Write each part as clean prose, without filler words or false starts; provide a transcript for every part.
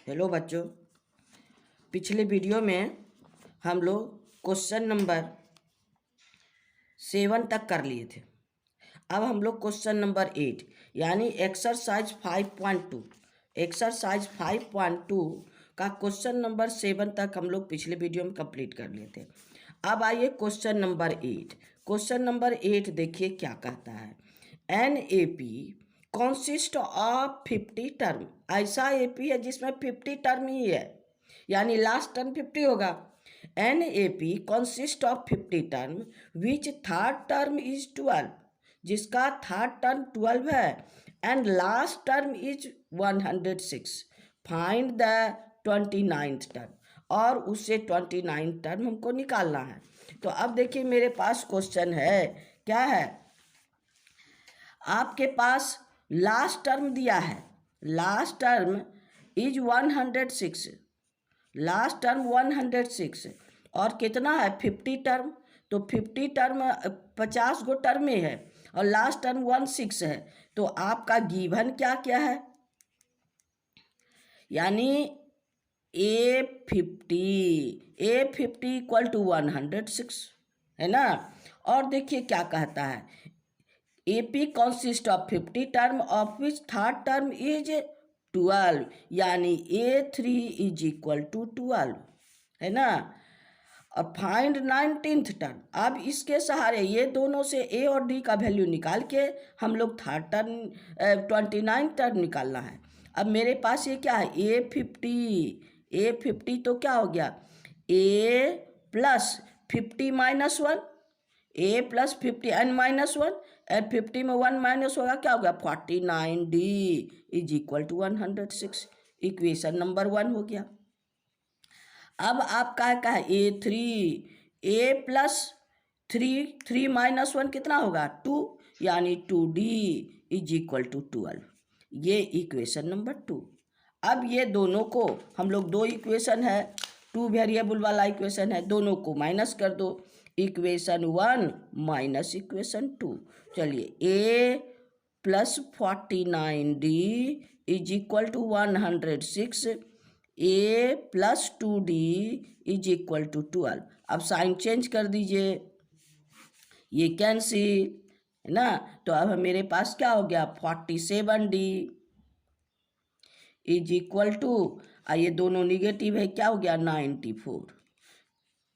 Hello बच्चों, पिछले video में हम लोग क्वेश्चन नंबर 7 तक कर लिए थे। अब हम लोग क्वेश्चन नंबर 8 यानी एक्सरसाइज 5.2 का क्वेश्चन नंबर 7 तक हम लोग पिछले वीडियो में कंप्लीट कर लिए थे। अब आइए क्वेश्चन नंबर 8। क्वेश्चन नंबर 8 देखिए क्या कहता है। NAP consist of 50 term. ऐसा AP है जिसमें 50 टर्म ही है, यानी लास्ट टर्म 50 होगा। NAP consist of 50 term which third term is 12, जिसका थर्ड टर्म 12 है, and last term is 106। Find the 29th term, और उससे 29th टर्म हमको निकालना है। तो अब देखिए मेरे पास क्वेश्चन है, क्या है, आपके पास लास्ट टर्म दिया है। Last term is 106, last term 106 और कितना है 50 टर्म। तो 50 टर्म 50 गो टर्म में है और लास्ट टर्म 16 है। तो आपका गिवन क्या क्या है, यानी A50 इक्वल टू 106 है ना। और देखिए क्या कहता है, AP consist of 50 term of which third term is 12, यानी A3 इज इक्वल टू 12 है ना। और फाइंड 19th टर्म। अब इसके सहारे ये दोनों से A और D का वैल्यू निकाल के हम लोग थर्ड टर्म 29th टर्म निकालना है। अब मेरे पास ये क्या है, A50 तो क्या हो गया, A plus 50 minus 1, A plus 50 n minus 1, and 50 में 1 माइनस होगा क्या होगा 49D is equal to 106। Equation number 1 हो गया। अब आपका क्या है A प्लस 3 माइनस 1 कितना होगा 2, यानी 2D इज इक्वल टू 12। ये इक्वेशन नंबर 2। अब ये दोनों को हम लोग, दो इक्वेशन है, 2 वेरिएबल वाला इक्वेशन है, दोनों को माइनस कर दो। Equation 1 minus equation 2। चलिए A plus 49D is equal to 106, A plus 2D is equal to 12। अब साइन चेंज कर दीजिए, ये कैंसिल है ना। तो अब मेरे पास क्या हो गया 47D इज इक्वल टू, ये दोनों निगेटिव है, क्या हो गया 94।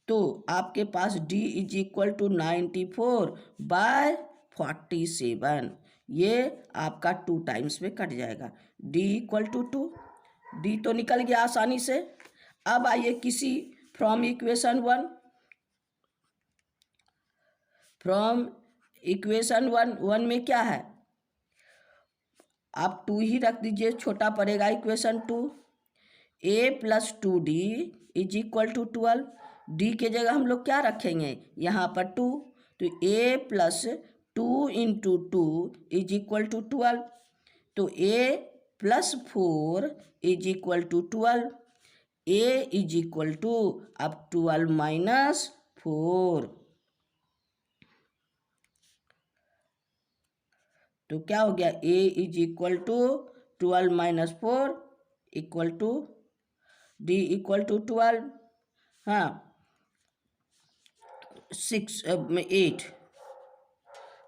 तो आपके पास D इज इक्वल टू 94/47। ये आपका 2 टाइम्स में कट जाएगा, D इक्वल टू 2। D तो निकल गया आसानी से। अब आइए किसी फ्रॉम इक्वेशन 1 में क्या है, आप 2 ही रख दीजिए, छोटा पड़ेगा equation 2। A plus 2D is equal to 12। D के जगह हम लोग क्या रखेंगे, यहाँ पर 2, तो A plus 2 into 2 is equal to 12। तो A plus 4 is equal to 12। A is equal to, अब 12 माइनस 4, तो क्या हो गया A is equal to 12 minus 4 equal to D equal to 12, हाँ 8।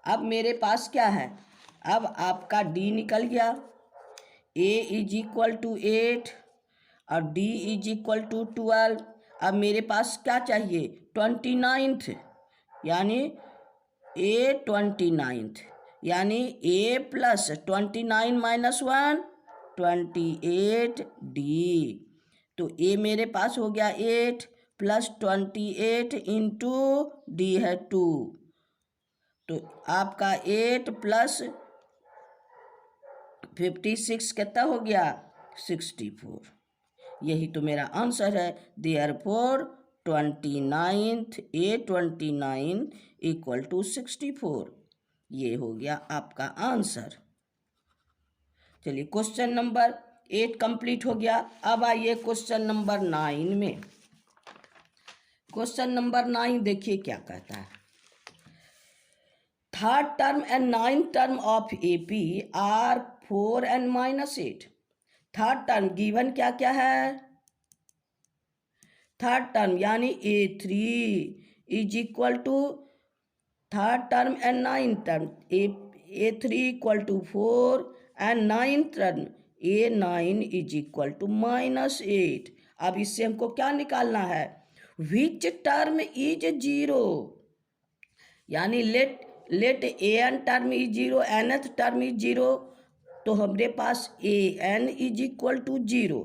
अब मेरे पास क्या है, अब आपका D निकल गया, A इज इक्वल टू 8 और D इज इक्वल टू 12। अब मेरे पास क्या चाहिए 29th, यानी A29th, यानी A प्लस 29 माइनस 1 28D। तो A मेरे पास हो गया 8 प्लस 28 इंटू D है 2, तो आपका 8 प्लस 56 कितना हो गया 64। यही तो मेरा आंसर है। Therefore 29th A29 equal to 64। ये हो गया आपका आंसर। चलिए क्वेश्चन नंबर 8 कंप्लीट हो गया। अब आइए क्वेश्चन नंबर 9 में। क्वेश्चन नंबर 9 देखिए क्या कहता है। Third term and 9th term of AP are 4 and -8। Third term given क्या क्या है, थर्ड टर्म यानी A3 is equal to third term and nine term A3 equal to 4 and nine term A9 is equal to -8। अब इससे हमको क्या निकालना है, विच टर्म इज 0, यानी let an term is 0, nth term is 0, तो हमारे पास an इज इक्वल टू 0।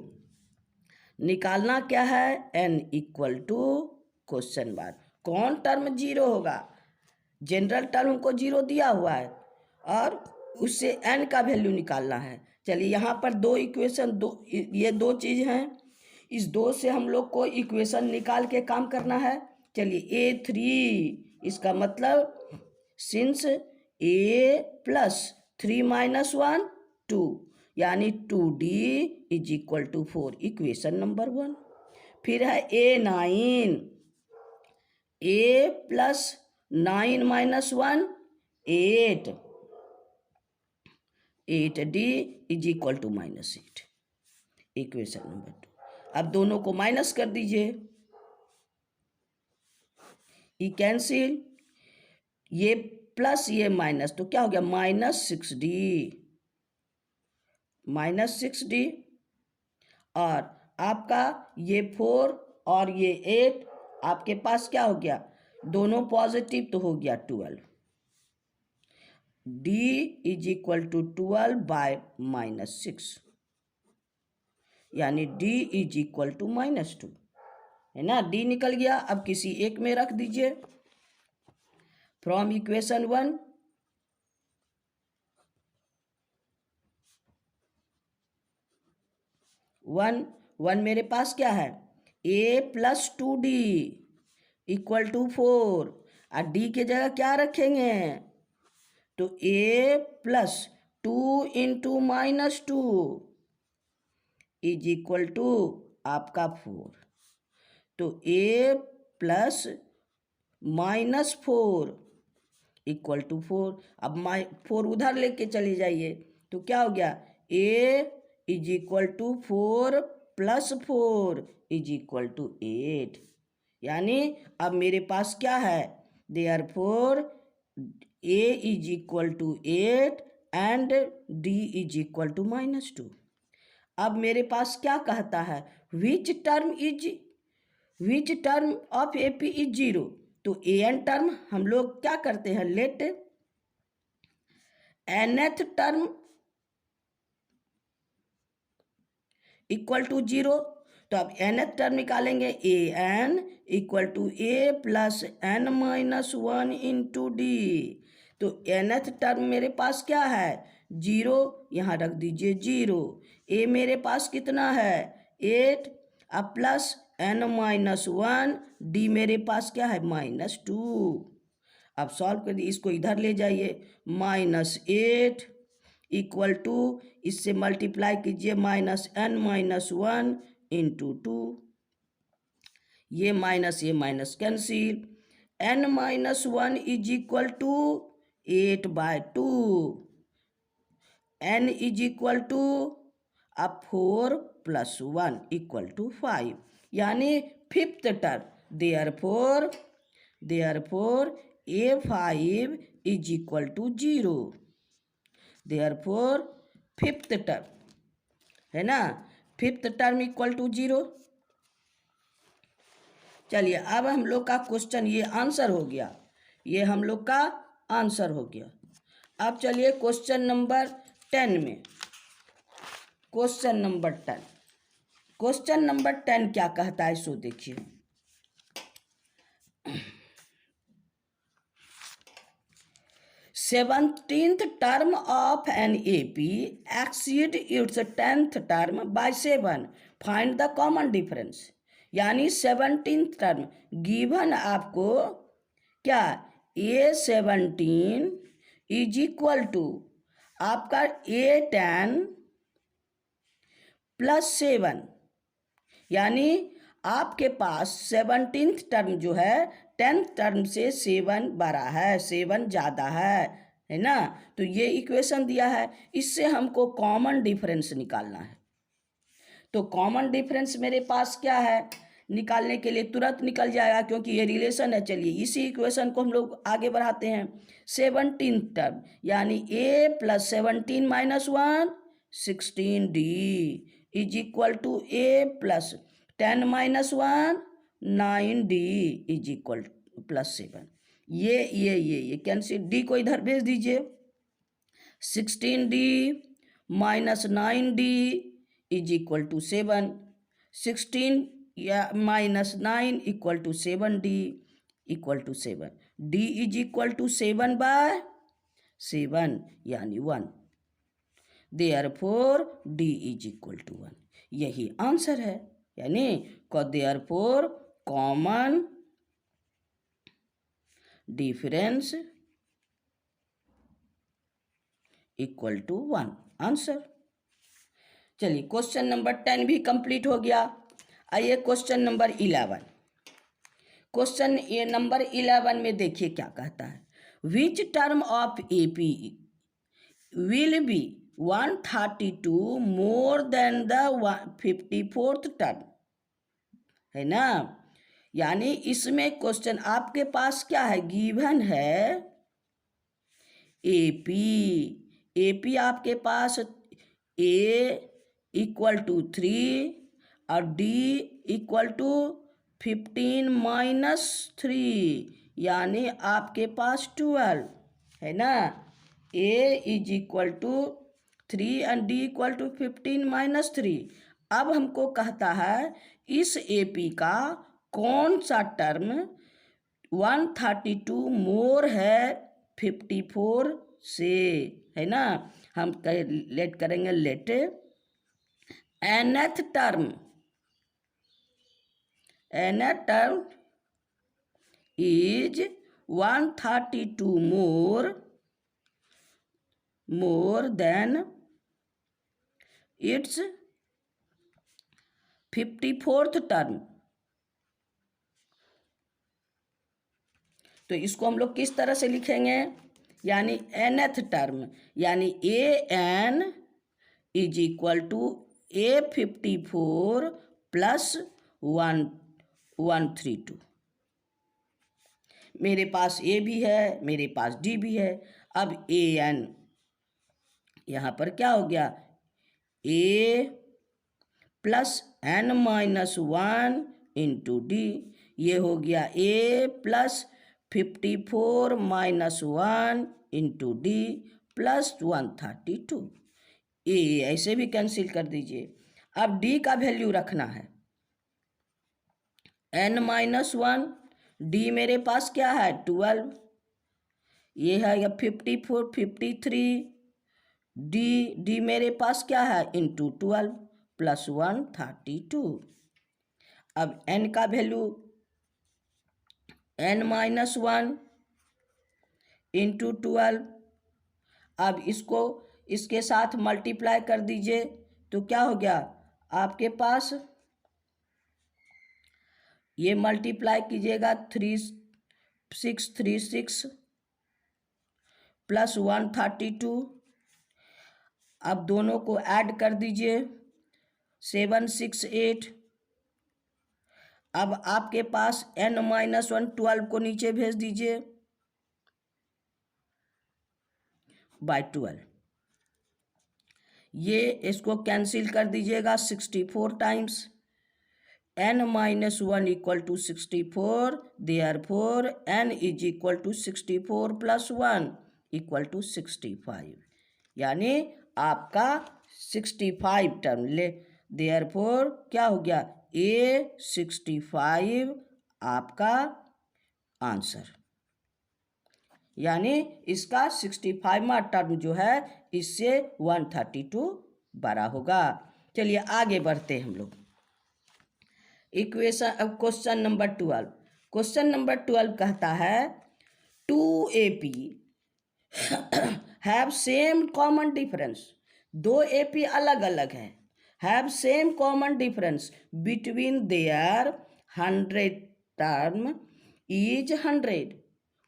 निकालना क्या है, n equal to question mark, कौन टर्म 0 होगा, जनरल टर्म को 0 दिया हुआ है और उससे n का वैल्यू निकालना है। चलिए यहाँ पर दो इक्वेशन, ये दो चीज़ हैं, इस दो से हम लोग को इक्वेशन निकाल के काम करना है। चलिए A3, इसका मतलब सिंस A प्लस 3 - 1 2, यानी 2D is equal to 4, equation number 1। फिर है A9, A plus 9 - 1 8, 8D is equal to -8, equation number 2। अब दोनों को माइनस कर दीजिए, ई कैंसिल, ये प्लस ये माइनस, तो क्या हो गया -6D, -6D, और आपका ये 4 और ये 8 आपके पास क्या हो गया, दोनों पॉजिटिव, तो हो गया 12, D is equal to 12 by -6, यानी D इज इक्वल टू -2, है ना, D निकल गया। अब किसी एक में रख दीजिए, फ्रॉम इक्वेशन 1, वन मेरे पास क्या है, A plus 2D equal to 4, और D के जगह क्या रखेंगे, तो A plus 2 into -2 is equal to आपका 4, तो A प्लस -4 इक्वल टू 4। अब 4 उधर लेके चली जाइए, तो क्या हो गया, A is equal to 4 plus 4 is equal to 8, यानी अब मेरे पास क्या है, therefore A is equal to 8 and D is equal to -2। अब मेरे पास क्या कहता है, which term of AP is 0, तो an टर्म हम लोग क्या करते हैं, let nth term equal to 0, तो अब nth टर्म निकालेंगे, an equal to A plus n - 1 into D, तो nth टर्म मेरे पास क्या है, 0, यहाँ रख दीजिए 0, A मेरे पास कितना है 8, अब प्लस n - 1, D मेरे पास क्या है -2। अब सॉल्व कर दिए, इसको इधर ले जाइए, -8 इक्वल टू, इससे मल्टीप्लाई कीजिए -n - 1 इंटू 2, ये minus cancel, n - 1 is equal to 8/2, n is equal to अब 4 प्लस 1 इक्वल टू 5, यानी fifth term, therefore A5 is equal to 0, therefore fifth term, है ना, फिफ्थ टर्म इक्वल टू 0। चलिए अब हम लोग का क्वेश्चन, ये आंसर हो गया, ये हम लोग का आंसर हो गया। अब चलिए क्वेश्चन नंबर 10 में, क्वेश्चन नंबर 10 क्या कहता है, सो देखिए, seventeenth term of an AP exceed its 10th term by 7, find the common difference, यानी 17th टर्म गिवन आपको क्या, A17 इज इक्वल टू आपका A10 प्लस 7, यानी आपके पास 17th टर्म जो है 10th टर्म से 7 बड़ा है, 7 ज़्यादा है ना, तो ये इक्वेशन दिया है, इससे हमको कॉमन डिफरेंस निकालना है, तो कॉमन डिफरेंस मेरे पास क्या है, निकालने के लिए तुरंत निकल जाएगा क्योंकि ये रिलेशन है। चलिए इसी इक्वेशन को हम लोग आगे बढ़ाते हैं। 17 टर्म यानी a plus 17 minus 1 16d is equal to a plus 10 minus 1 9d is equal plus 7। ये कैंसिल, डी को इधर भेज दीजिए। 16d minus 9d is equal to 7। 16 या minus 9 equal to 7d equal to 7। d is equal to 7 by 7 यानी 1। Therefore d is equal to 1। यही answer है। यानी therefore common difference equal to 1 answer. चलिए क्वेश्चन नंबर 10 भी complete हो गया। आइए क्वेश्चन नंबर 11। क्वेश्चन ये नंबर 11 में देखिए क्या कहता है। Which term of AP will be 132 more than the 54th term, है ना। यानी इसमें क्वेश्चन आपके पास क्या है, गिवन है एपी आपके पास ए इक्वल टू 3 और डी इक्वल टू 15 माइनस 3 यानी आपके पास 12, है ना। A is equal to 3 and d equal to 15 minus 3। अब हमको कहता है इस एपी का कौन सा टर्म 132 मोर है 54 से, है ना। हम लेट करेंगे, let nth term is 132 more than its 54th term. तो इसको हम लोग किस तरह से लिखेंगे, यानी nth टर्म यानी an is equal to A54 plus 132। मेरे पास ए भी है, मेरे पास डी भी है। अब ए एन यहाँ पर क्या हो गया, a plus n minus 1 into d, ये हो गया a plus 54 minus 1 into d plus 132। A ऐसे भी कैंसिल कर दीजिए। अब डी का वैल्यू रखना है n माइनस 1, डी मेरे पास क्या है 12, ये है या 54 53, डी मेरे पास क्या है इंटू 12 प्लस 132। अब n का वैल्यू n माइनस 1 इंटू 12। अब इसको इसके साथ मल्टीप्लाई कर दीजिए तो क्या हो गया आपके पास, ये मल्टीप्लाई कीजिएगा 3636 प्लस 132। अब दोनों को ऐड कर दीजिए 768। अब आपके पास n माइनस 1 12 को नीचे भेज दीजिए बाय 12। ये इसको कैंसिल कर दीजिएगा 64 times. n minus 1 equal to 64, therefore n is equal to 64 plus 1 equal to 65, यानी आपका 65 टर्म ले। देयरफॉर क्या हो गया A65 आपका आंसर, यानी इसका 65वां टर्म जो है इससे 132 बड़ा होगा। चलिए आगे बढ़ते हैं हम लोग। इक्वेशन अब क्वेश्चन नंबर 12। क्वेश्चन नंबर 12 कहता है 2AP have same common difference, दो एपी अलग अलग है, have same common difference between their 100 term is 100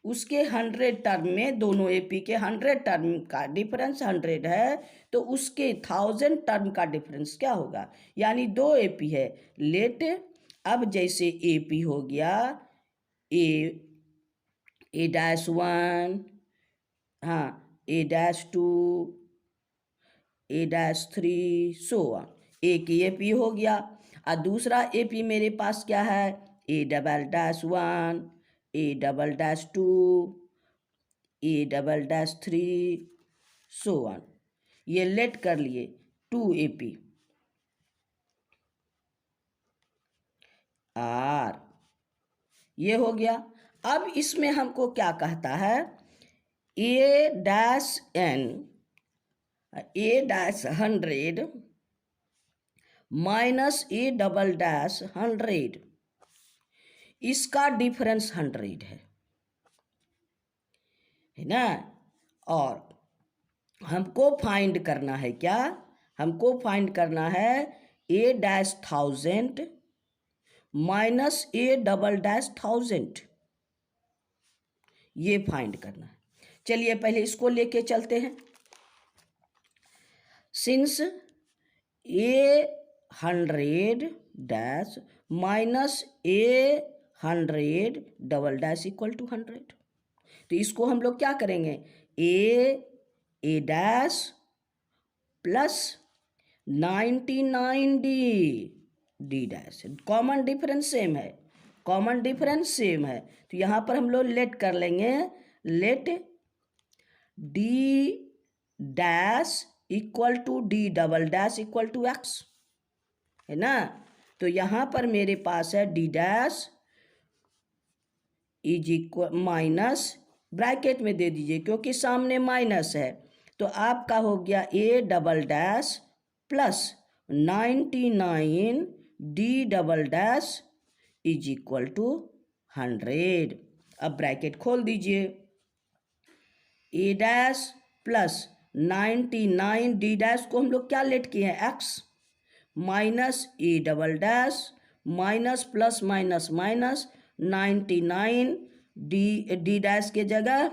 उसके 100 टर्म में, दोनों एपी के 100 टर्म का डिफरेंस 100 है, तो उसके 1000 टर्म का डिफरेंस क्या होगा, यानी 2 एपी है। लेट, अब जैसे एपी हो गया ए डैश 1, हाँ, a dash 2, a dash 3, so on. एक एपी हो गया, और दूसरा एपी मेरे पास क्या है, a double dash 1, a double dash 2, a double dash 3, so on. ये लेट कर लिए 2 एपी आर, ये हो गया। अब इसमें हमको क्या कहता है, a dash n, a dash 100 minus a double dash 100, इसका डिफरेंस 100 है ना। और हमको फाइंड करना है क्या, हमको फाइंड करना है a dash 1000 minus a double dash 1000, ये फाइंड करना है। चलिए पहले इसको लेके चलते हैं। Since a 100 dash minus a 100 double dash equal to 100, तो इसको हम लोग क्या करेंगे, a dash plus 99 D dash, common difference same है, कॉमन डिफरेंस सेम है, तो यहाँ पर हम लोग लेट कर लेंगे, let d dash equal to d double dash equal to x, है ना। तो यहाँ पर मेरे पास है d dash is equal minus, bracket में दे दीजिए क्योंकि सामने माइनस है, तो आपका हो गया a double dash plus 99 D double dash is equal to 100। अब ब्रैकेट खोल दीजिए, a dash plus 99 D dash को हम लोग क्या लेट किए हैं, x, minus a double dash minus plus minus minus 99 D dash के जगह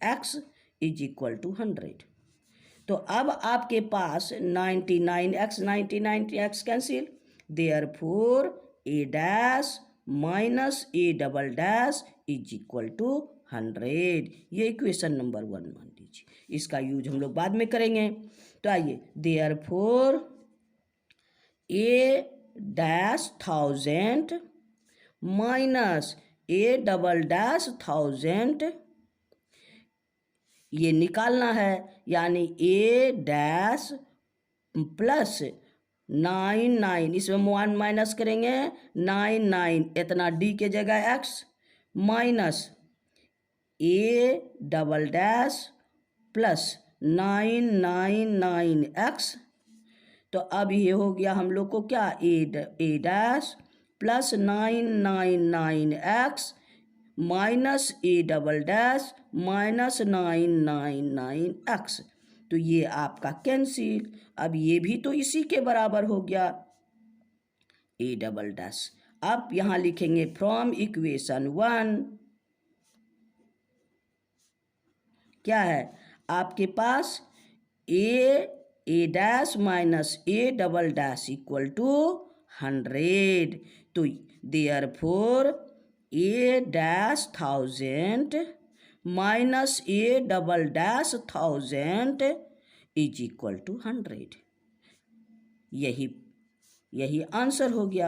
एक्स इज इक्वल टू 100। तो अब आपके पास 99x 99x cancel, therefore a dash minus a double dash is equal to 100। ये इक्वेशन नंबर 1 मान लीजिए, इसका यूज हम लोग बाद में करेंगे। तो आइए, therefore a dash 1000 minus a double dash 1000, ये निकालना है, यानी ए डैश प्लस 99, इसमें 1 माइनस करेंगे, 99 इतना डी के जगह x, minus a double dash plus 999 x. तो अब ये हो गया हम लोग को क्या, a dash plus 999 x minus a double dash minus 999 x, तो ये आपका कैंसिल। अब ये भी तो इसी के बराबर हो गया, ए डबल डैश। अब यहाँ लिखेंगे फ्रॉम इक्वेशन 1, क्या है आपके पास, a dash minus a double dash equal to 100, तो therefore a dash 1000 minus a double dash 1000 is equal to 100, यही आंसर हो गया,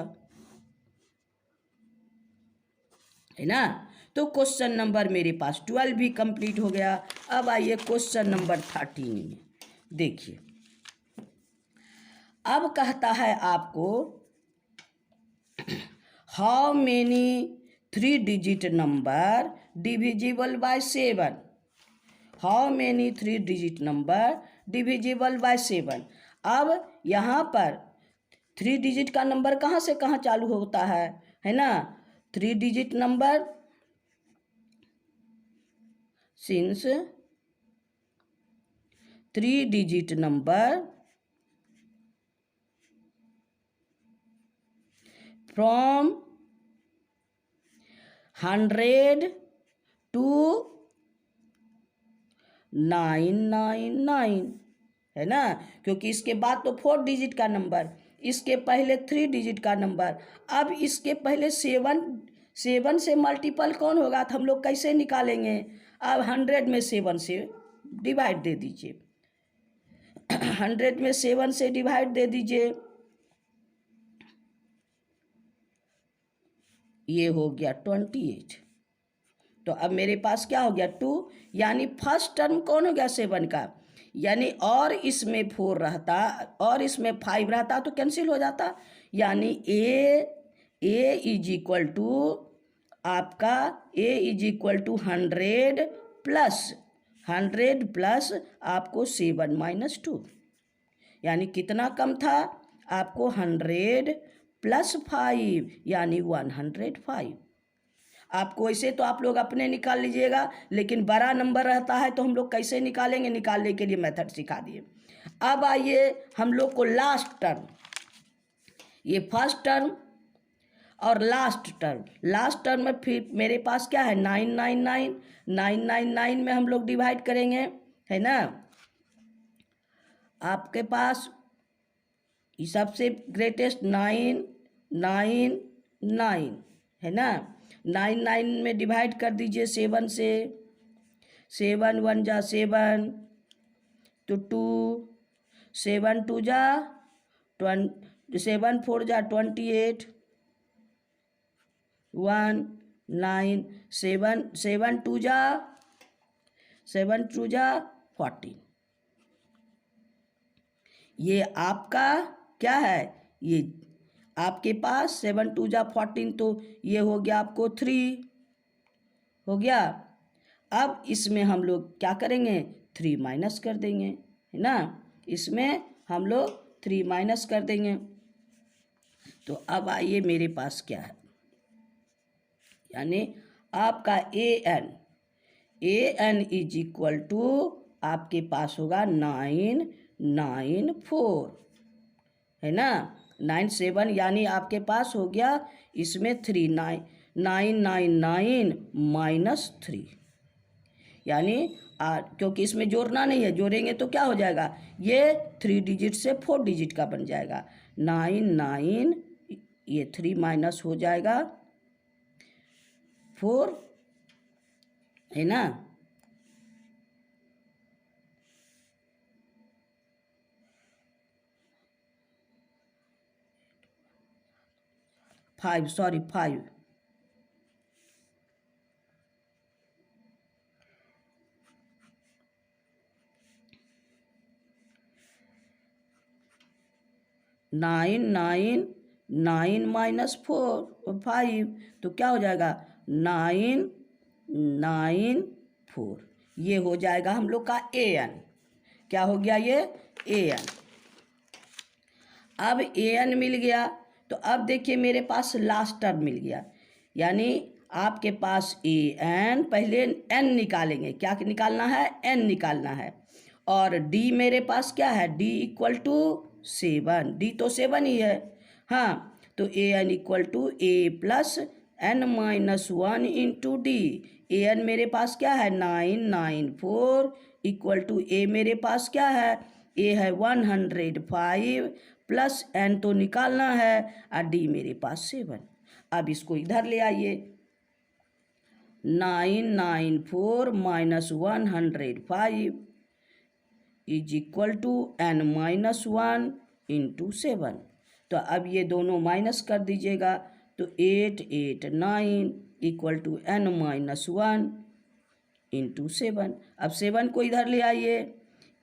है ना। तो क्वेश्चन नंबर मेरे पास 12 भी कंप्लीट हो गया। अब आइए क्वेश्चन नंबर 13 में देखिए, अब कहता है आपको how many 3 digit number divisible by 7, how many 3 digit number divisible by 7। अब यहाँ पर 3 डिजिट का नंबर कहाँ से कहाँ चालू होता है ना, 3 digit number since 3 digit number from 100 2999 है ना, क्योंकि इसके बाद तो 4 डिजिट का नंबर, इसके पहले 3 डिजिट का नंबर। अब इसके पहले 7 से मल्टीपल कौन होगा, तो हम लोग कैसे निकालेंगे। अब 100 में 7 से डिवाइड दे दीजिए 100 में 7 से डिवाइड दे दीजिए, ये हो गया 28। तो अब मेरे पास क्या हो गया 2, यानी फर्स्ट टर्म कौन हो गया 7 का, यानी और इसमें 4 रहता और इसमें 5 रहता तो कैंसिल हो जाता, यानी ए इज इक्वल टू आपका ए इज इक्वल टू 100 प्लस आपको 7 माइनस 2, यानी कितना कम था आपको 100 प्लस 5 यानी 105। आपको ऐसे तो आप लोग अपने निकाल लीजिएगा, लेकिन बड़ा नंबर रहता है तो हम लोग कैसे निकालेंगे, निकालने के लिए मेथड सिखा दिए। अब आइए हम लोग को लास्ट टर्म, ये फर्स्ट टर्म और लास्ट टर्म में फिर मेरे पास क्या है 999 में हम लोग डिवाइड करेंगे, है ना। आपके पास सबसे ग्रेटेस्ट 999 है ना, 9 में डिवाइड कर दीजिए 7 से, 7 1 जा 7 तो 2, 7 2 जा 7 4 जा 28, 1 9 7 2 जा 14। ये आपका क्या है, ये आपके पास 7 2 जा 14, तो ये हो गया आपको 3 हो गया। अब इसमें हम लोग क्या करेंगे 3 माइनस कर देंगे, है ना, इसमें हम लोग 3 माइनस कर देंगे। तो अब आइए मेरे पास क्या है, यानी आपका A N is equal to आपके पास होगा 994, है ना, 97, यानी आपके पास हो गया इसमें 3 999 माइनस 3, यानी क्योंकि इसमें जोड़ना नहीं है, जोड़ेंगे तो क्या हो जाएगा, ये 3 डिजिट से 4 डिजिट का बन जाएगा, 9 ये 3 माइनस हो जाएगा 4, है ना। फाइव 9 माइनस 5 तो क्या हो जाएगा 994, ये हो जाएगा हम लोग का an। क्या हो गया ये an। अब an मिल गया, तो अब देखिए मेरे पास लास्ट टर्म मिल गया, यानी आपके पास an, पहले n निकालेंगे, क्या निकालना है n निकालना है, और d मेरे पास क्या है d इक्वल टू 7, d तो 7 ही है, हाँ, तो an equal to a plus n minus 1 into D. an मेरे पास क्या है 994 इक्वल टू a मेरे पास क्या है a है 105 प्लस n तो निकालना है और d मेरे पास 7। अब इसको इधर ले आइए, 994 minus 105 is equal to n minus 1 into 7। तो अब ये दोनों माइनस कर दीजिएगा, तो 889 equal to n minus 1 into 7। अब 7 को इधर ले आइए,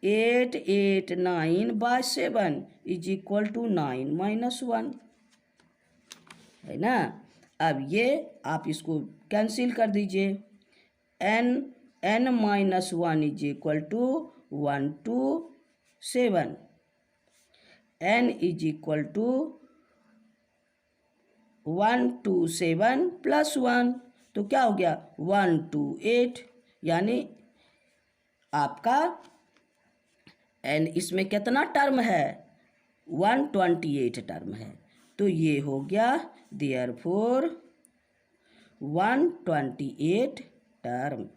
889 by 7 is equal to 9 minus 1, है ना। अब ये आप इसको कैंसिल कर दीजिए, n minus 1 is equal to 1 to 7, n is equal to 1 to 7 plus 1, तो क्या हो गया 1 to 8, यानी आपका n इसमें कितना टर्म है 128 टर्म है, तो ये हो गया देयरफॉर 128 टर्म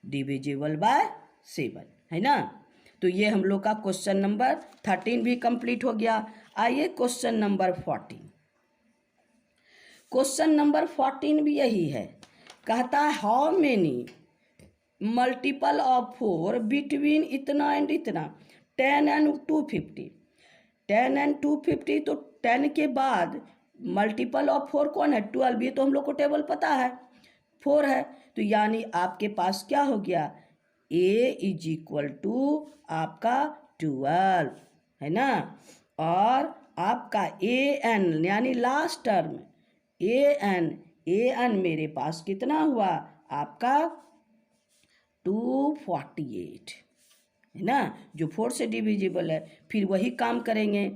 डिविजिबल बाय 7, है ना। तो ये हम लोग का क्वेश्चन नंबर 13 भी कंप्लीट हो गया। आइए क्वेश्चन नंबर 14। क्वेश्चन नंबर 14 भी यही है, कहता है how many multiple of 4 between इतना एंड इतना 10 एंड 250। 10 एंड 250, तो 10 के बाद मल्टीपल ऑफ 4 कौन है? 12। ये तो हम लोग को टेबल पता है, 4 है। तो यानी आपके पास क्या हो गया? a इज इक्वल टू आपका 12, है ना। और आपका ए एन यानी लास्ट टर्म ए एन मेरे पास कितना हुआ? आपका 248, है ना, जो 4 से डिविजिबल है। फिर वही काम करेंगे,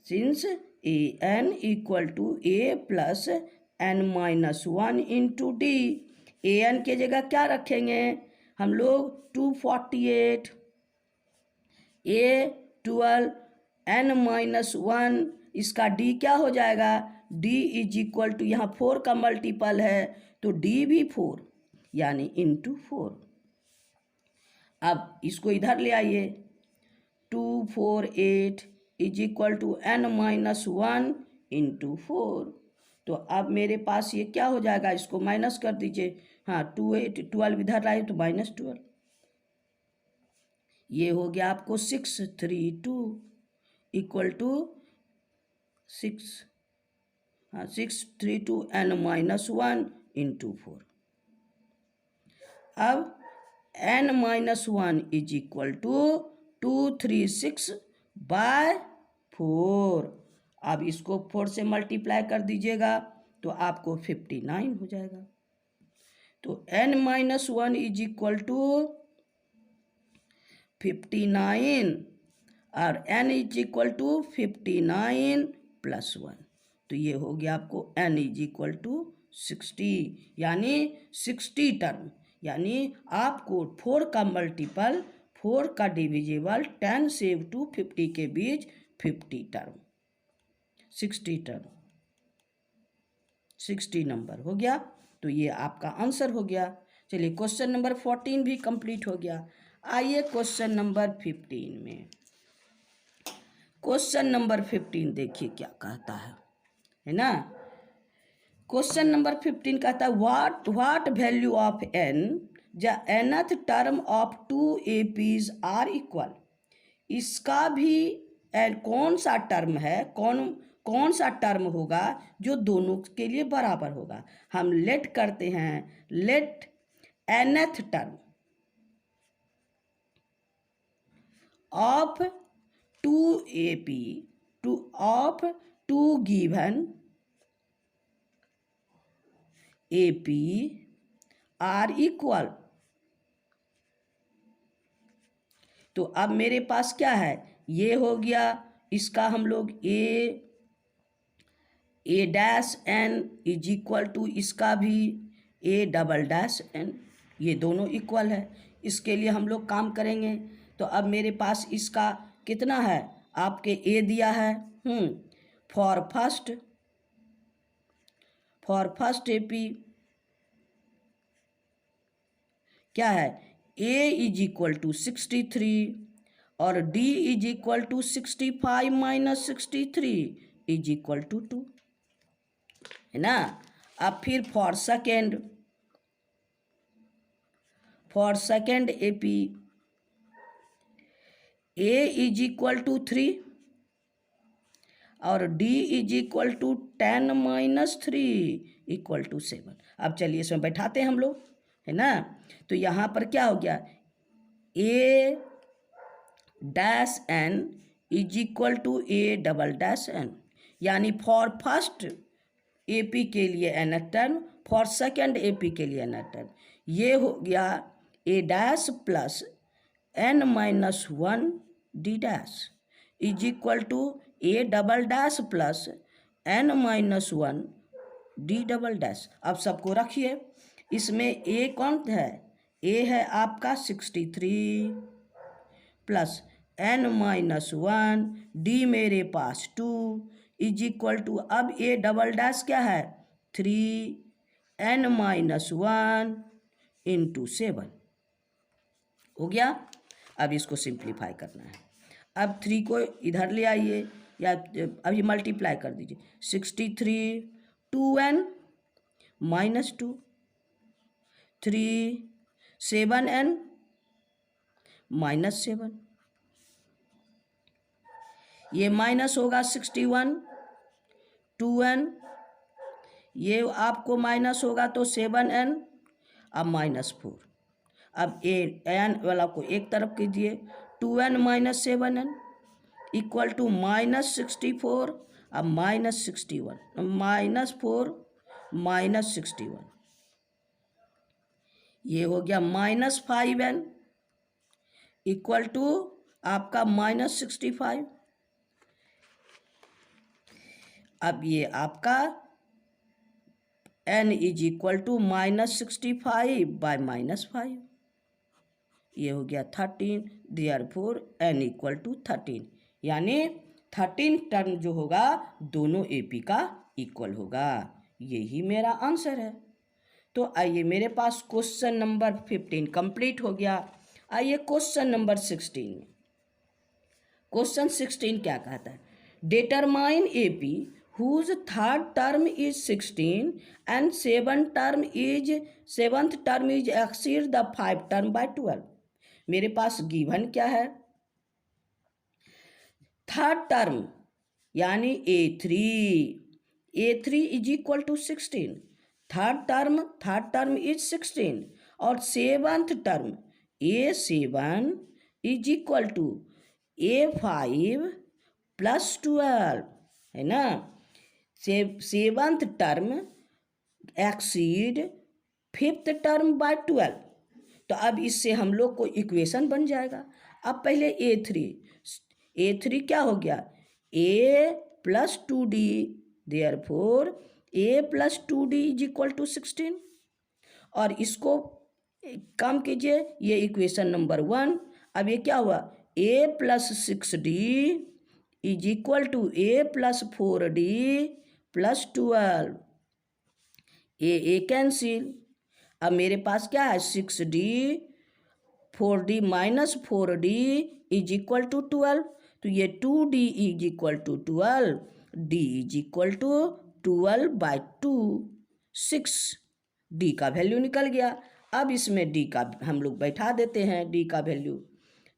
since a n equal to a plus n minus 1 into D. A n के जगह क्या रखेंगे हम लोग? 248, ए 12, एन माइनस 1, इसका डी क्या हो जाएगा? डी इज इक्वल टू, यहाँ 4 का मल्टीपल है तो डी भी 4 यानी इंटू 4। अब इसको इधर ले आइए, 248 is equal to n minus 1 into 4। तो अब मेरे पास ये क्या हो जाएगा? इसको माइनस कर दीजिए। हाँ, 12 इधर लाए तो -12। ये हो गया आपको 632 equal to 632 n minus 1 into 4। अब n minus 1 is equal to 236 by 4। अब इसको 4 से मल्टीप्लाई कर दीजिएगा तो आपको 59 हो जाएगा। तो n minus 1 is equal to 59 और n is equal to 59 plus 1। तो ये हो गया आपको n इज इक्वल टू 60, यानी 60 टर्म। यानी आपको 4 का मल्टीपल, 4 का डिविजिबल 10 से 250 के बीच 50 टर्म, 60 टर्म, 60 नंबर हो गया। तो ये आपका आंसर हो गया। चलिए क्वेश्चन नंबर 14 भी कंप्लीट हो गया। आइए क्वेश्चन नंबर 15 में। क्वेश्चन नंबर 15 देखिए क्या कहता है ना। क्वेश्चन नंबर 15 कहता है what value of n the nth term of 2 APs are equal. इसका भी कौन सा टर्म है, कौन सा टर्म होगा जो दोनों के लिए बराबर होगा। हम लेट करते हैं, let nth term of 2AP of 2 given AP are equal. तो अब मेरे पास क्या है? ये हो गया, इसका हम लोग a dash n is equal to इसका भी ए डबल डैश एन, ये दोनों इक्वल है। इसके लिए हम लोग काम करेंगे। तो अब मेरे पास इसका कितना है? आपके ए दिया है फॉर फर्स्ट एपी क्या है? ए इज इक्वल टू 63 और D is equal to 65 minus 63 is equal to 2, है ना। अब फिर for second AP A is equal to 3 और D is equal to 10 minus 3 equal to 7। अब चलिए इसमें बैठाते हैं हम लोग, है ना। तो यहाँ पर क्या हो गया? A dash n is equal to a double dash n, यानी फॉर फर्स्ट एपी के लिए n term, for second AP के लिए एन टर्म। ये हो गया a dash plus n minus 1 d dash is equal to a double dash plus n minus 1 d double dash. अब सबको रखिए, इसमें ए कौन है? ए है आपका 63 प्लस एन माइनस 1, डी मेरे पास 2 इज इक्वल टू, अब ए डबल डैश क्या है? 3 n-1 इंटू 7 हो गया। अब इसको सिंप्लीफाई करना है। अब 3 को इधर ले आइए या अभी मल्टीप्लाई कर दीजिए। 63 2n -2 3 7n -7 ये माइनस होगा 61 2n ये आपको माइनस होगा तो 7n अब -4। अब n वाला को एक तरफ कीजिए 2n -7n इक्वल टू -64 अब -61 -4 -61 ये हो गया -5n इक्वल टू आपका -65। अब ये आपका n is equal to -65 by -5 ये हो गया 13। देयरफॉर n इक्वल टू 13 यानी 13 टर्म जो होगा दोनों AP का इक्वल होगा। यही मेरा आंसर है। तो आइए मेरे पास क्वेश्चन नंबर 15 कंप्लीट हो गया। आइए क्वेश्चन नंबर 16 में। क्वेश्चन 16 क्या कहता है? Determine AP whose third term is 16 and seventh term is exceed the 5 term by 12। मेरे पास गिवन क्या है? थर्ड टर्म यानी A3 is equal to 16। Third term is 16 और seventh term A7 is equal to A5 plus 12 है ना। Seventh term exceed fifth term by 12। तो अब इससे हम लोग को इक्वेशन बन जाएगा। अब पहले A3 क्या हो गया? A plus 2D therefore A plus 2D is equal to 16 और इसको कम कीजिए, ये इक्वेशन नंबर 1। अब ये क्या हुआ? A plus 6D is equal to A plus 4D plus 12। A cancel. अब मेरे पास क्या है? 6D 4D minus 4D is equal to 12। तो ये 2D is equal to 12 D is equal to 12 by 2 6। D का वैल्यू निकल गया। अब इसमें D का हम लोग बैठा देते हैं D का वैल्यू।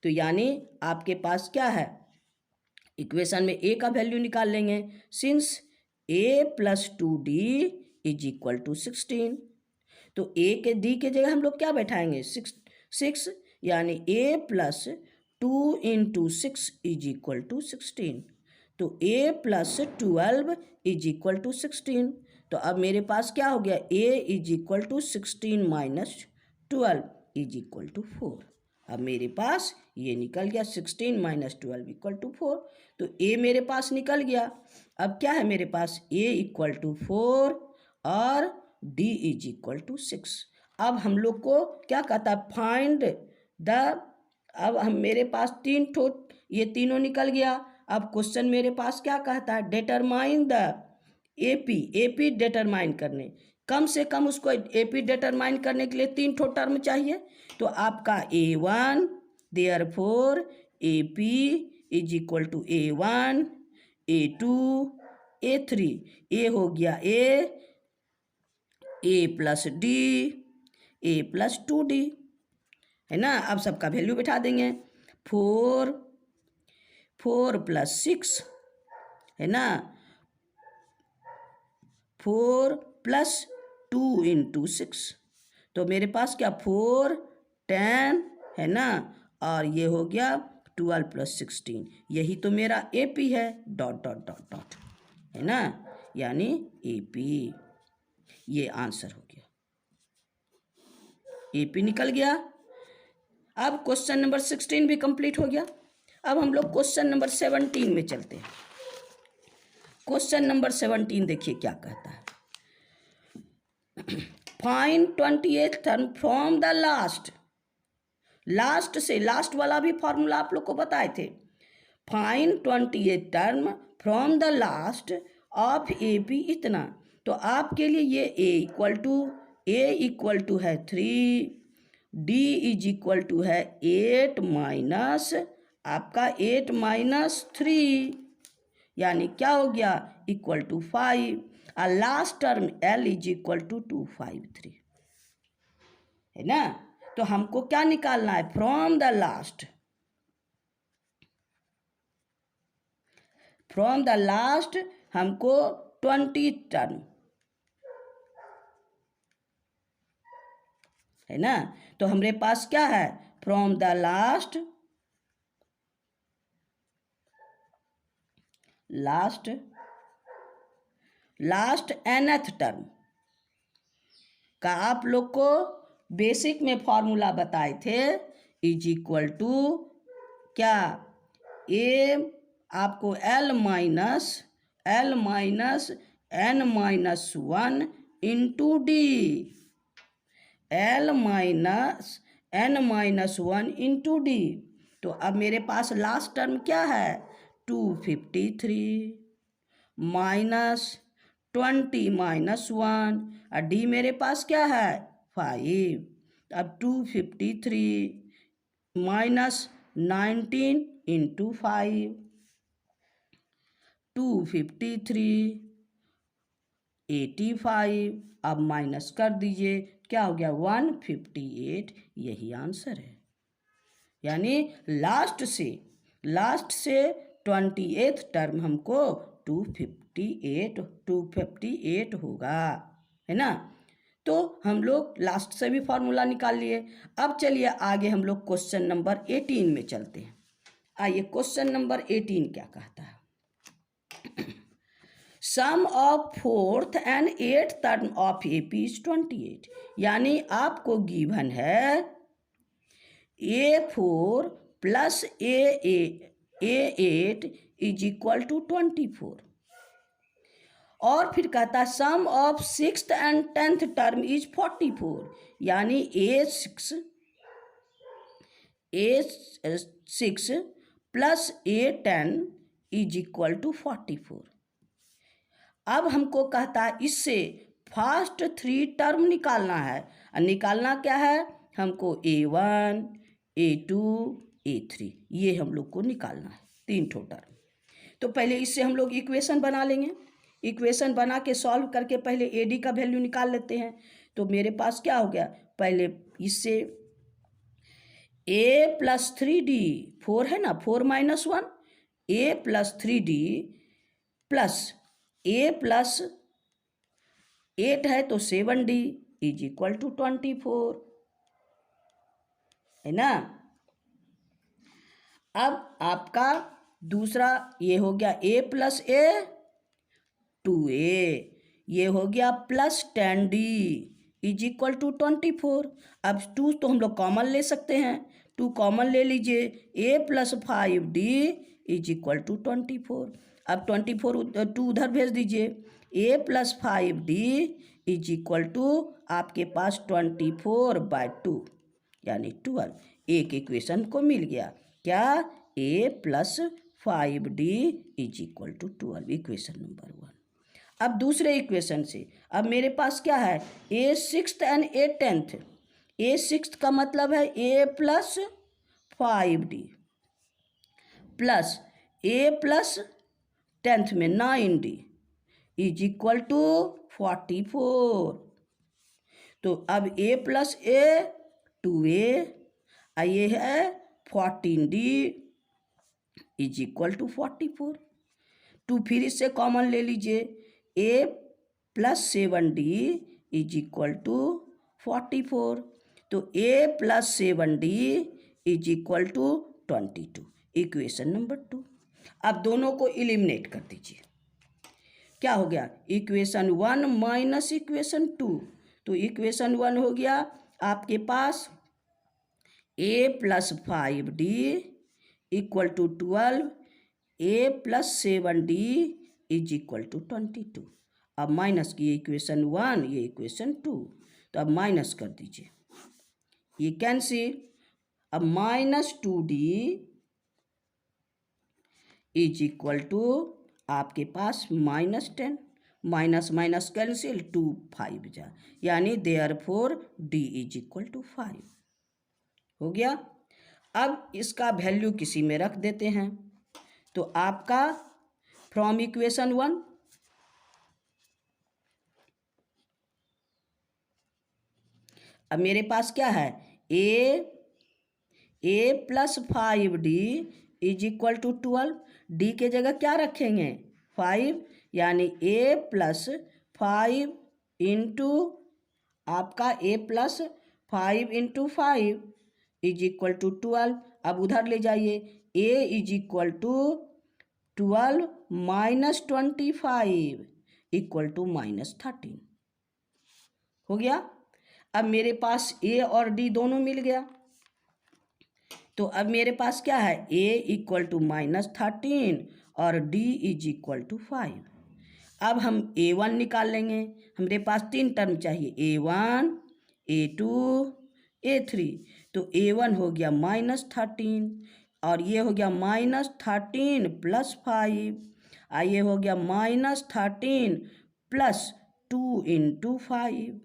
तो यानी आपके पास क्या है? इक्वेशन में A का वैल्यू निकाल लेंगे। Since A plus 2D is equal to 16 तो A के D के जगह हम लोग क्या बैठाएंगे? 6 यानी A plus 2 into 6 is equal to 16। तो A plus 12 is equal to 16। तो अब मेरे पास क्या हो गया? A is equal to 16 minus 12 is equal to 4। अब मेरे पास ये निकल गया 16 माइनस 12 इक्वल टू 4। तो A मेरे पास निकल गया। अब क्या है मेरे पास? A इक्वल टू 4 और D इज इक्वल टू 6। अब हम लोग को क्या कहता है? Find the. अब हम मेरे पास ये तीनों निकल गया। अब क्वेश्चन मेरे पास क्या कहता है? डिटरमाइन द AP डिटरमाइन करने। कम से कम उसको AP डिटरमाइन करने के लिए 3 टर्म चाहिए। तो आपका A1 therefore AP is equal to A1 A2 A3। A हो गया A plus D A plus 2D है ना। अब सबका वैल्यू बिठा देंगे। 4 प्लस 6 है ना। 4 प्लस 2 इंटू 6 तो मेरे पास क्या? 4 10 है ना। और ये हो गया 12 प्लस 16। यही तो मेरा AP है। डॉट डॉट डॉट डॉट है ना। यानी AP ये आंसर हो गया। AP निकल गया। अब क्वेश्चन नंबर 16 भी कंप्लीट हो गया। अब हम लोग क्वेश्चन नंबर 17 में चलते हैं। क्वेश्चन नंबर 17 देखिए क्या कहता है। Find 28th term from the last से। लास्ट वाला भी फॉर्मूला आप लोग को बताए थे। Find 28th term from the last of AP इतना। तो आपके लिए ये ए इक्वल टू है 3, डी इज इक्वल टू है 8 माइनस आपका 8 माइनस 3, यानी क्या हो गया इक्वल टू 5, और last term L is equal to 253, है ना। तो हमको क्या निकालना है फ्रॉम द लास्ट हमको 20 टर्म, है ना। तो हमारे पास क्या है from the last nth term का आप लोग को बेसिक में फॉर्मूला बताए थे, इज इक्वल टू क्या ए आपको L minus n minus 1 into D, L minus n minus 1 into D. तो अब मेरे पास लास्ट टर्म क्या है 253 माइनस 20 माइनस 1, और डी मेरे पास क्या है 5। अब 253 माइनस 19 इंटू 5, 253 85, अब माइनस कर दीजिए क्या हो गया 158, यही आंसर है। यानी लास्ट से 28th टर्म हमको 258 होगा, है ना। तो हम लोग लास्ट से भी फॉर्मूला निकाल लिए। अब चलिए आगे हम लोग क्वेश्चन नंबर 18 में चलते हैं। आइए क्वेश्चन नंबर 18 क्या कहता है, sum of 4th and 8th term of AP is 28, यानी आपको गिवन है A4 plus A8 is equal to 24, और फिर कहता है sum of 6th and 10th term is 44, यानी A6 plus A10 is equal to 44। अब हमको कहता है इससे फर्स्ट 3 टर्म निकालना है, और निकालना क्या है हमको A1 A2 A3, ये हम लोग को निकालना है 3 ठो टर्म। तो पहले इससे हम लोग इक्वेशन बना लेंगे, इक्वेशन बना के सॉल्व करके पहले AD का वैल्यू निकाल लेते हैं। तो मेरे पास क्या हो गया पहले इससे A प्लस 3D 4 है ना, 4 minus 1, A plus 3D plus A plus 8 है तो 7D इज इक्वल टू 24, है ना। अब आपका दूसरा ये हो गया A प्लस A 2A, ये हो गया plus 10D is equal to 24। अब 2 तो हम लोग कॉमन ले सकते हैं, 2 कॉमन ले लीजिए, A plus 5D is equal to 24। अब 24 2 उधर भेज दीजिए, A plus 5D is equal to आपके पास 24/2 यानी 12। एक इक्वेशन को मिल गया क्या A plus 5D is equal to 12, equation number 1। अब दूसरे इक्वेशन से अब मेरे पास क्या है A6 एंड A10, A6 का मतलब है A plus 5D plus A plus 10th में 9D इज इक्वल टू 44। तो अब A प्लस A 2A, ये है 14D इज इक्वल टू 44। 2 फिर इससे कॉमन ले लीजिए, A plus 7D is equal to 44। तो A plus 7D is equal to 22, equation number 2। अब दोनों को एलिमिनेट कर दीजिए, क्या हो गया इक्वेशन 1 माइनस इक्वेशन 2। तो इक्वेशन 1 हो गया आपके पास A plus 5D equal to 12, A plus 7D is equal to 22। अब माइनस की इक्वेशन 1 ये इक्वेशन 2, तो अब माइनस कर दीजिए, ये कैंसिल। अब minus 2D is equal to आपके पास -10, माइनस माइनस कैंसिल, 2 5 जा, यानी therefore D is equal to 5 हो गया। अब इसका वैल्यू किसी में रख देते हैं, तो आपका फ्रॉम इक्वेशन 1 अब मेरे पास क्या है, a plus 5d is equal to 12। D के जगह क्या रखेंगे, 5, यानी ए प्लस 5 इंटू आपका a plus 5 into 5 is equal to 12। अब उधर ले जाइए, a is equal to 12 minus 25 equal to minus 13 हो गया। अब मेरे पास ए और डी दोनों मिल गया, तो अब मेरे पास क्या है, ए इक्वल टू माइनस 13 और डी इज इक्वल टू 5। अब हम A1 निकाल लेंगे, हमारे पास 3 टर्म चाहिए, A1 A2 A3, तो A1 हो गया माइनस 13 और ये हो गया माइनस 13 प्लस 5, ये हो गया माइनस 13 प्लस 2 इंटू 5,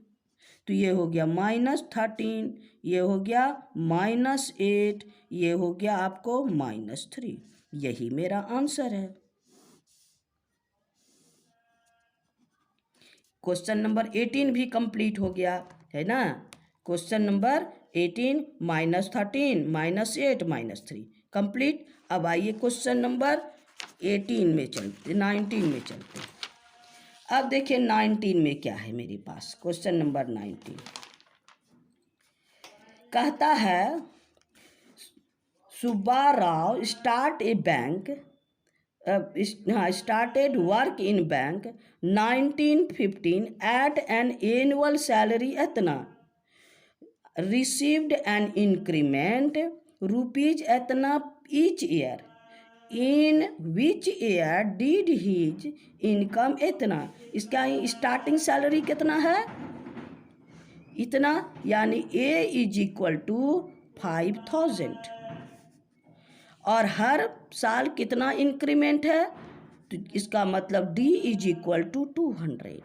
तो ये हो गया माइनस 13, ये हो गया माइनस 8, ये हो गया आपको माइनस 3। यही मेरा आंसर है। क्वेश्चन नंबर 18 भी कंप्लीट हो गया है ना। Question number 18 minus 13 minus 8 minus 3 complete. अब आइए क्वेश्चन नंबर 18 में चलते, 19 में चलते। अब देखिए 19 में क्या है मेरे पास, क्वेश्चन नंबर 19 कहता है Subba Rao start A bank started work in bank 1915 at an annual salary इतना, received an increment rupees इतना each year, in which year did his income इतना। इसका स्टार्टिंग सैलरी कितना है, इतना, यानी A इज इक्वल टू 5000 और हर साल कितना इंक्रीमेंट है, तो इसका मतलब D इज इक्वल टू 200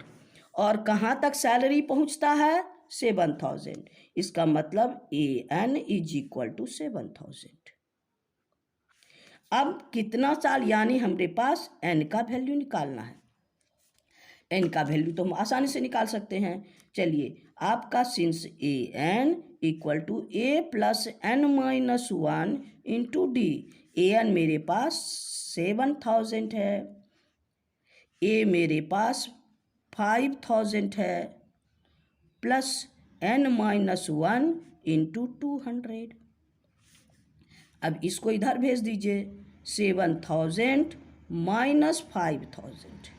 और कहाँ तक सैलरी पहुँचता है 7000, इसका मतलब AN इज इक्वल टू 7000। अब कितना साल, यानी हमारे पास N का वैल्यू निकालना है। N का वैल्यू तो हम आसानी से निकाल सकते हैं। चलिए, आपका since AN equal to A plus N minus 1 into D, AN मेरे पास 7000 है, A मेरे पास 5000 है, प्लस N माइनस 1 इंटू 200। अब इसको इधर भेज दीजिए, 7000 माइनस 5000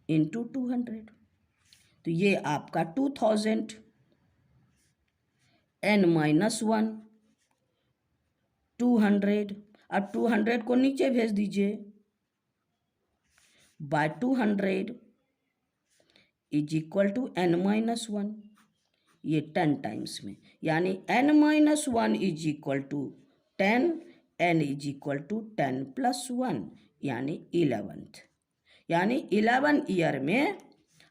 इंटू 200, तो ये आपका 2000, N माइनस 1 200। अब 200 को नीचे भेज दीजिए, by 200 is equal to N minus 1, ये 10 टाइम्स में, यानी N minus 1 is equal to 10, N is equal to 10 plus 1 यानी 11th, यानी 11 ईयर में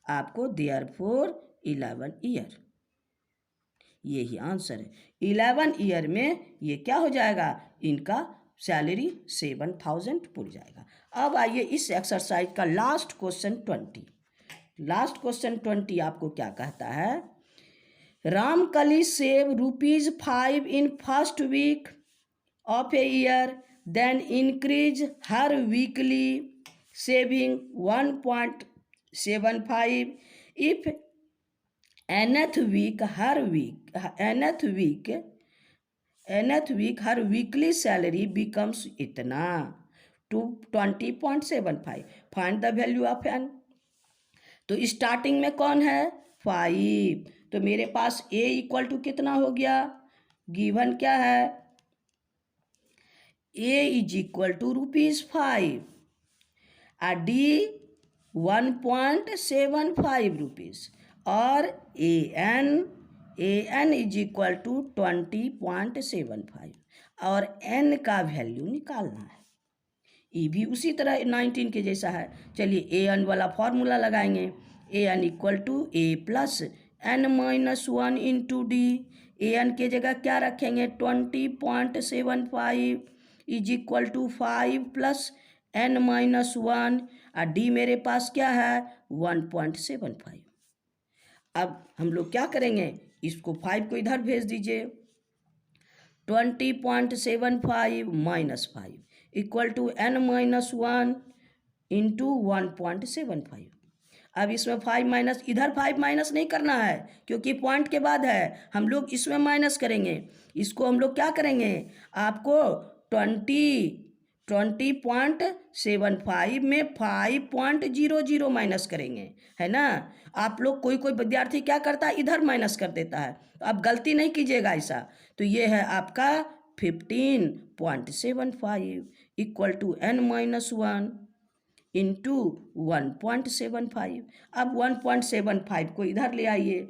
आपको देयरफॉर 11 ईयर, यही आंसर है। 11 ईयर में ये क्या हो जाएगा, इनका सैलरी 7000 पुर जाएगा। अब आइए इस एक्सरसाइज का लास्ट क्वेश्चन 20। लास्ट क्वेश्चन 20 आपको क्या कहता है, Ramkali save ₹5 in first week of a year, then increase her weekly saving 1.75 if nth week her weekly salary becomes इतना, 20.75। Find the value of N। तो स्टार्टिंग में कौन है, 5, तो मेरे पास A इक्वल टू कितना हो गया, गिवन क्या है, A इज इक्वल टू ₹5 और D 1.75 और AN इज इक्वल टू 20.75 और N का वैल्यू निकालना है। ई भी उसी तरह 19 के जैसा है। चलिए ए एन वाला फॉर्मूला लगाएंगे। A n equal to a plus n minus one into D. A n के जगह क्या रखेंगे 20.75 is equal to 5 plus n minus one, और डी मेरे पास क्या है 1.75। अब हम लोग क्या करेंगे, इसको 5 को इधर भेज दीजिए। 20.75 minus 5 equal to n minus one into 1.75। अब इसमें 5 माइनस, इधर 5 माइनस नहीं करना है क्योंकि पॉइंट के बाद है, हम लोग इसमें माइनस करेंगे। इसको हम लोग क्या करेंगे, आपको 20.75 में 5.00 माइनस करेंगे, है ना। आप लोग कोई विद्यार्थी क्या करता है, इधर माइनस कर देता है, तो आप गलती नहीं कीजिएगा ऐसा। तो ये है आपका 15.75 equal to n minus one into 1.75। अब 1.75 को इधर ले आइए,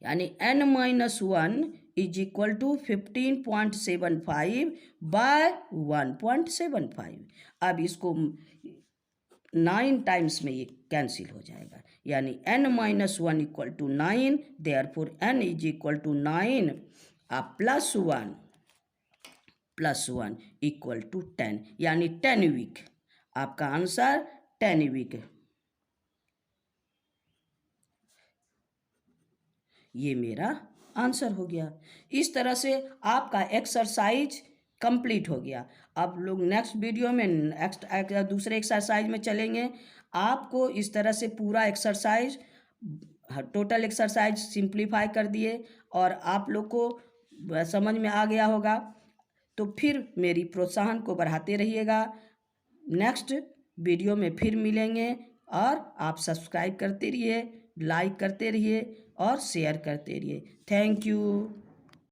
यानी n minus one is equal to 15.75 by 1.75। अब इसको 9 टाइम्स में ये कैंसिल हो जाएगा, यानी n minus one equal to 9, therefore n is equal to 9 plus one equal to 10, यानी 10 वीक। आपका आंसर 10 वीक। ये मेरा आंसर हो गया। इस तरह से आपका एक्सरसाइज कंप्लीट हो गया। अब लोग नेक्स्ट वीडियो में दूसरे एक्सरसाइज में चलेंगे। आपको इस तरह से पूरा एक्सरसाइज, टोटल एक्सरसाइज सिंप्लीफाई कर दिए और आप लोग को समझ में आ गया होगा। तो फिर मेरी प्रोत्साहन को बढ़ाते रहिएगा। नेक्स्ट वीडियो में फिर मिलेंगे, और आप सब्सक्राइब करते रहिए, लाइक करते रहिए और शेयर करते रहिए। Thank you.